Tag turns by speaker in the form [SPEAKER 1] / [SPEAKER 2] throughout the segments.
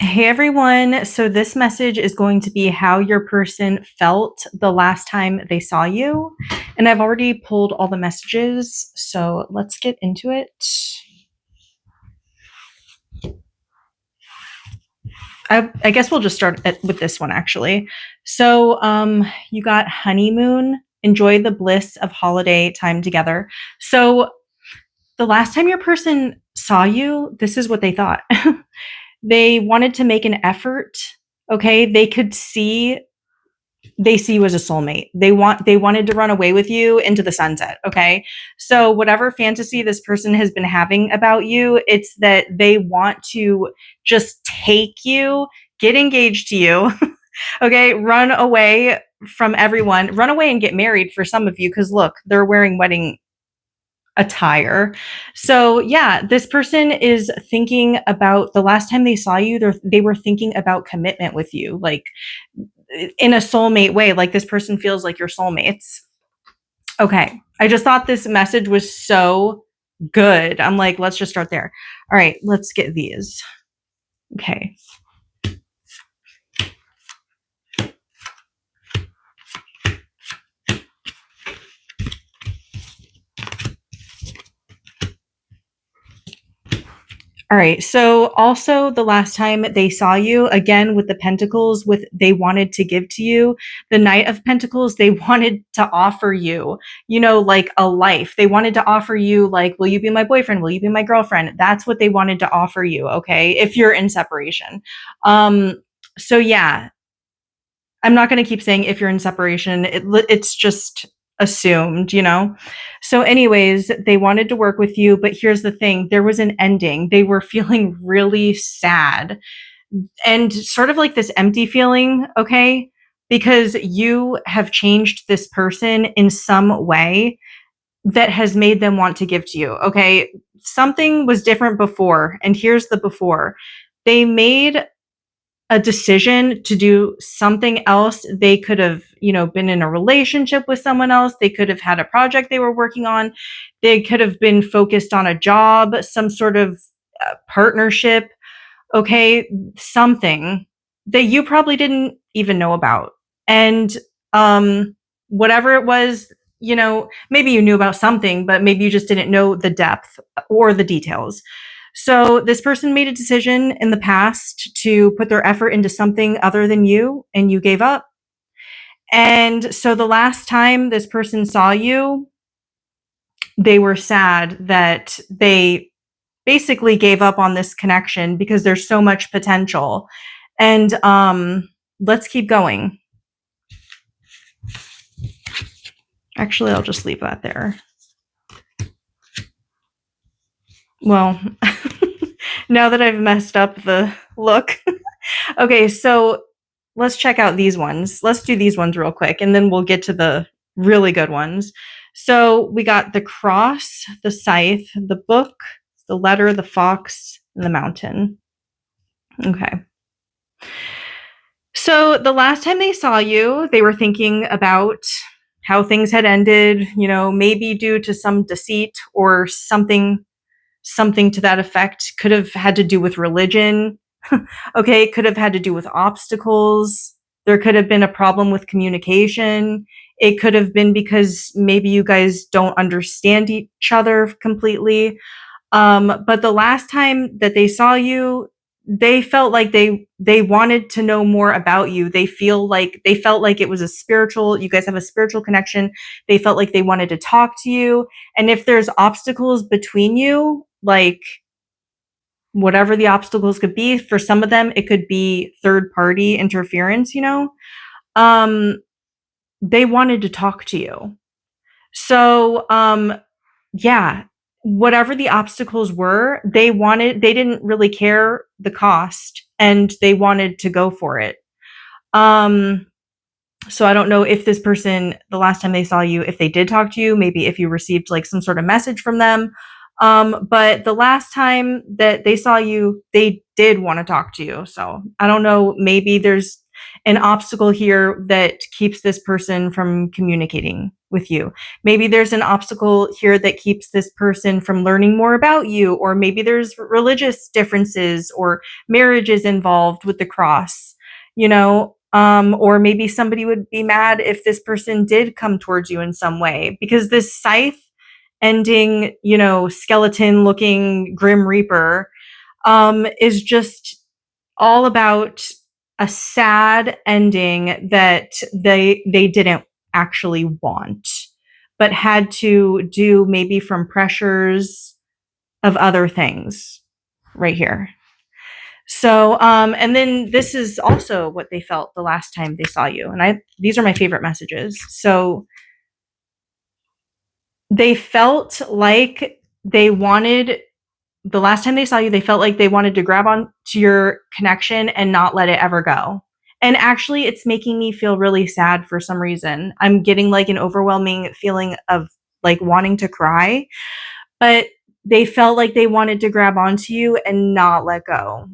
[SPEAKER 1] Hey everyone. So this message is going to be how your person felt the last time they saw you. And I've already pulled all the messages, so let's get into it. I guess we'll just start with this one actually. So you got honeymoon, enjoy the bliss of holiday time together. So the last time your person saw you, this is what they thought. They wanted to make an effort. Okay, they see you as a soulmate. They wanted to run away with you into the sunset, okay? So whatever fantasy this person has been having about you, it's that they want to just take you, get engaged to you, okay? Run away from everyone. Run away and get married for some of you cuz look, they're wearing wedding attire. So, yeah, this person is thinking about the last time they saw you, they were thinking about commitment with you. Like in a soulmate way, like this person feels like your soulmates. Okay. I just thought this message was so good. I'm like, let's just start there. All right, let's get these. Okay. All right. So also the last time they saw you, again with the pentacles, with they wanted to give to you, the Knight of Pentacles, they wanted to offer you, like a life. They wanted to offer you like, will you be my boyfriend? Will you be my girlfriend? That's what they wanted to offer you, okay? If you're in separation. So yeah, I'm not going to keep saying if you're in separation. It's just assumed. So anyways, they wanted to work with you, but here's the thing. There was an ending. They were feeling really sad and sort of like this empty feeling, okay? Because you have changed this person in some way that has made them want to give to you, okay? Something was different before, and here's the before. They made a decision to do something else. They could have, been in a relationship with someone else. They could have had a project they were working on. They could have been focused on a job, some sort of partnership, okay, something that you probably didn't even know about. And whatever it was, maybe you knew about something, but maybe you just didn't know the depth or the details. So this person made a decision in the past to put their effort into something other than you, and you gave up. And so the last time this person saw you, they were sad that they basically gave up on this connection because there's so much potential. And let's keep going. Actually, I'll just leave that there. Well, now that I've messed up the look. Okay, so let's check out these ones. Let's do these ones real quick, and then we'll get to the really good ones. So we got the cross, the scythe, the book, the letter, the fox, and the mountain. Okay. So the last time they saw you, they were thinking about how things had ended, maybe due to some deceit or something to that effect. Could have had to do with religion. Okay, it could have had to do with obstacles. There could have been a problem with communication. It could have been because maybe you guys don't understand each other completely. But the last time that they saw you, they felt like they wanted to know more about you. They felt like it was you guys have a spiritual connection. They felt like they wanted to talk to you. And if there's obstacles between you, like whatever the obstacles could be, for some of them it could be third party interference, they wanted to talk to you. So yeah, whatever the obstacles were, they didn't really care the cost, and they wanted to go for it. So I don't know if this person, the last time they saw you, if they did talk to you, maybe if you received like some sort of message from them. But the last time that they saw you, they did want to talk to you. So I don't know, maybe an obstacle here that keeps this person from communicating with you. Maybe there's an obstacle here that keeps this person from learning more about you, or maybe there's religious differences or marriages involved with the cross, or maybe somebody would be mad if this person did come towards you in some way, because this scythe ending, skeleton looking grim reaper is just all about a sad ending that they didn't actually want, but had to do maybe from pressures of other things right here. So, and then this is also what they felt the last time they saw you. And these are my favorite messages. So they felt like they wanted, the last time they saw you, they felt like they wanted to grab on to your connection and not let it ever go. And actually, it's making me feel really sad for some reason. I'm getting like an overwhelming feeling of like wanting to cry, but they felt like they wanted to grab onto you and not let go.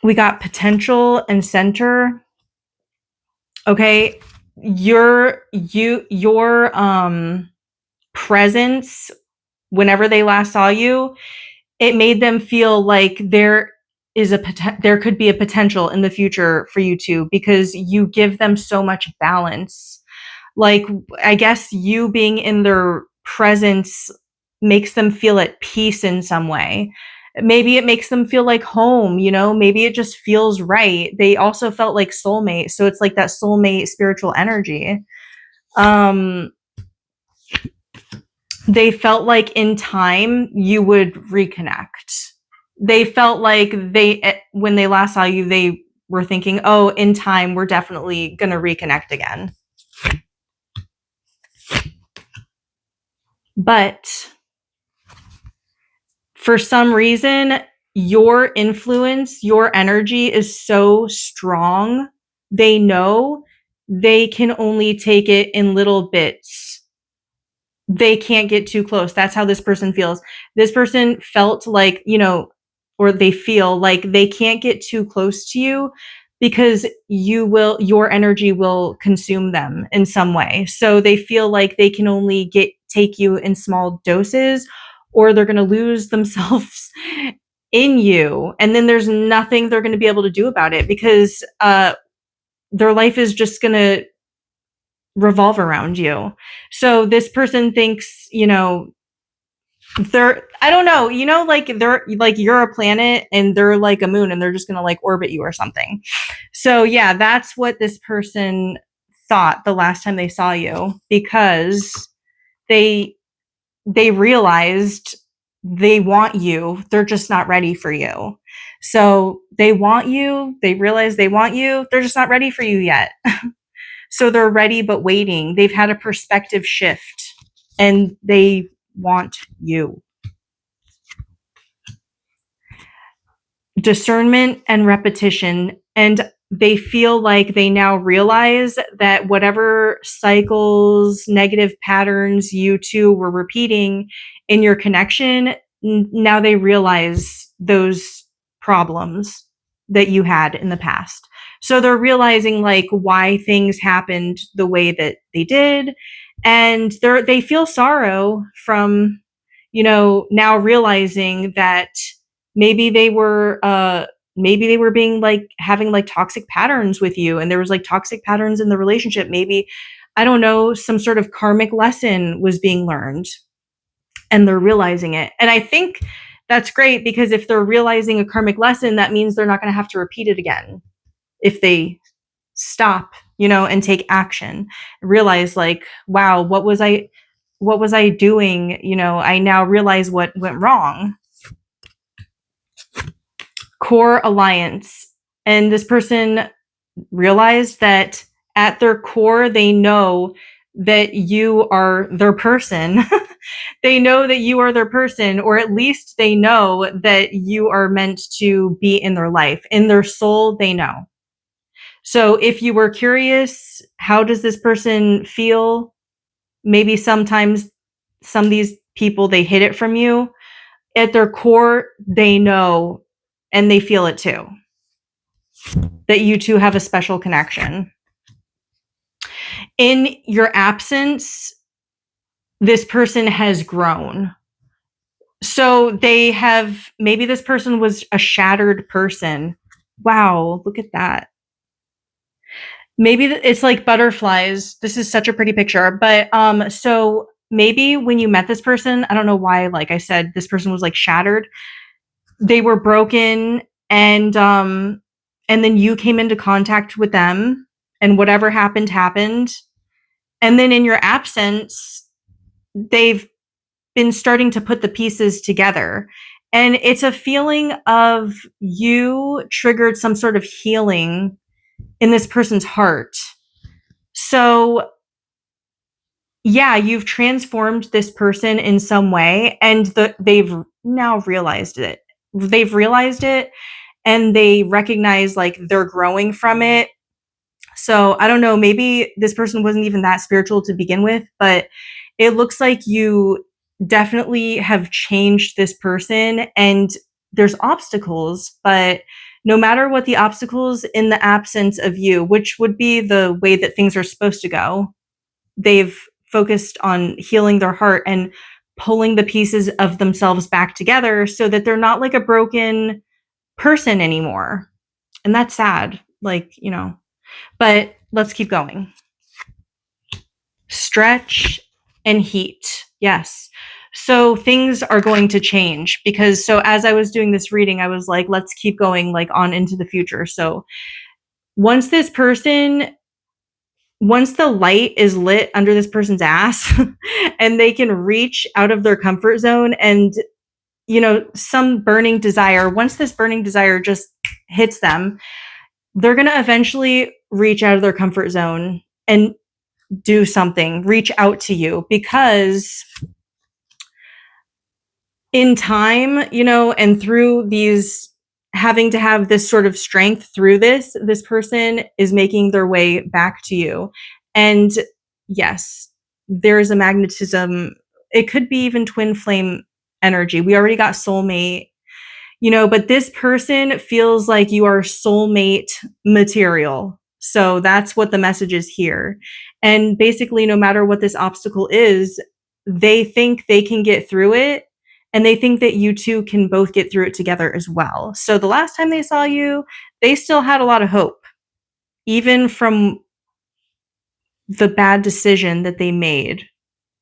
[SPEAKER 1] We got potential and center. Okay. Your presence whenever they last saw you, it made them feel like there could be a potential in the future for you two, because you give them so much balance. Like, I guess you being in their presence makes them feel at peace in some way. Maybe it makes them feel like home, maybe it just feels right. They also felt like soulmate, so it's like that soulmate spiritual energy. They felt like in time you would reconnect. They felt like when they last saw you, they were thinking, oh, in time, we're definitely going to reconnect again. But for some reason, your influence, your energy is so strong. They know they can only take it in little bits. They can't get too close. That's how this person feels. This person felt like, or they feel like they can't get too close to you, because your energy will consume them in some way. So they feel like they can only take you in small doses, or they're going to lose themselves in you. And then there's nothing they're going to be able to do about it, because their life is just going to revolve around you. So this person thinks, I don't know, like they're like, you're a planet and they're like a moon, and they're just going to like orbit you or something. So yeah, that's what this person thought the last time they saw you, because they realized they want you. They're just not ready for you. So they want you. They realize they want you. They're just not ready for you yet. So they're ready but waiting. They've had a perspective shift and they want you. Discernment and repetition. And they feel like they now realize that whatever cycles, negative patterns you two were repeating in your connection, now they realize those problems that you had in the past. So they're realizing like why things happened the way that they did. And they feel sorrow from, now realizing that maybe they were being like having like toxic patterns with you, and there was like toxic patterns in the relationship. Maybe, I don't know, some sort of karmic lesson was being learned and they're realizing it. And I think that's great, because if they're realizing a karmic lesson, that means they're not going to have to repeat it again if they stop, and take action. Realize like, wow, what was I doing? I now realize what went wrong. Core alliance. And this person realized that at their core, they know that you are their person. They know that you are their person, or at least they know that you are meant to be in their life. In their soul, they know. So if you were curious, how does this person feel? Maybe sometimes some of these people, they hid it from you. At their core, they know and they feel it too. that you two have a special connection. In your absence, this person has grown. So they have, maybe this person was a shattered person. Wow, look at that. Maybe it's like butterflies. This is such a pretty picture. But so maybe when you met this person, I don't know why, like I said, this person was like shattered. They were broken, and then you came into contact with them, and whatever happened. And then in your absence, they've been starting to put the pieces together. And it's a feeling of you triggered some sort of healing in this person's heart. So, yeah, you've transformed this person in some way, and they've now realized it. They've realized it, and they recognize like they're growing from it. So I don't know, maybe this person wasn't even that spiritual to begin with, but it looks like you definitely have changed this person, and there's obstacles, but no matter what the obstacles, in the absence of you, which would be the way that things are supposed to go, they've focused on healing their heart and pulling the pieces of themselves back together so that they're not like a broken person anymore. And that's sad. Like, but let's keep going. Stretch and heat. Yes. So things are going to change because so as I was doing this reading, I was like, let's keep going like on into the future. So once the light is lit under this person's ass and they can reach out of their comfort zone and some burning desire, once this burning desire just hits them, they're going to eventually reach out of their comfort zone and do something, reach out to you, because in time, and through these, having to have this sort of strength through this person is making their way back to you. And yes, there's a magnetism. It could be even twin flame energy. We already got soulmate, but this person feels like you are soulmate material. So that's what the message is here. And basically, no matter what this obstacle is, they think they can get through it. And they think that you two can both get through it together as well. So the last time they saw you, they still had a lot of hope, even from the bad decision that they made.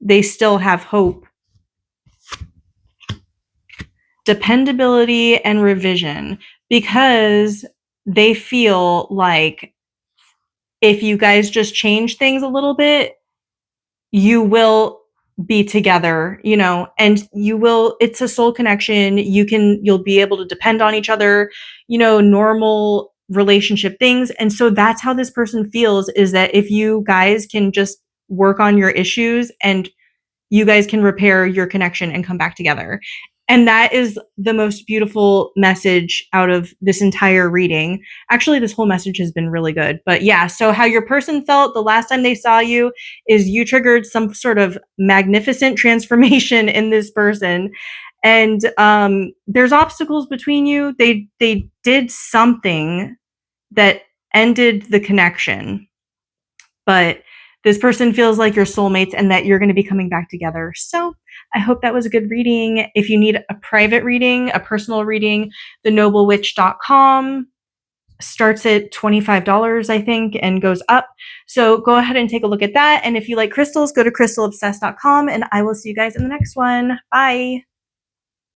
[SPEAKER 1] They still have hope. Dependability and revision, because they feel like if you guys just change things a little bit, you will be together, and it's a soul connection. You'll be able to depend on each other, normal relationship things. And so that's how this person feels, is that if you guys can just work on your issues and you guys can repair your connection and come back together. And that is the most beautiful message out of this entire reading. Actually, this whole message has been really good. But yeah, so how your person felt the last time they saw you is you triggered some sort of magnificent transformation in this person. And there's obstacles between you. They did something that ended the connection. But this person feels like your soulmates and that you're going to be coming back together. So I hope that was a good reading. If you need a private reading, a personal reading, thenoblewitch.com starts at $25, I think, and goes up. So go ahead and take a look at that. And if you like crystals, go to crystalobsessed.com, and I will see you guys in the next one. Bye.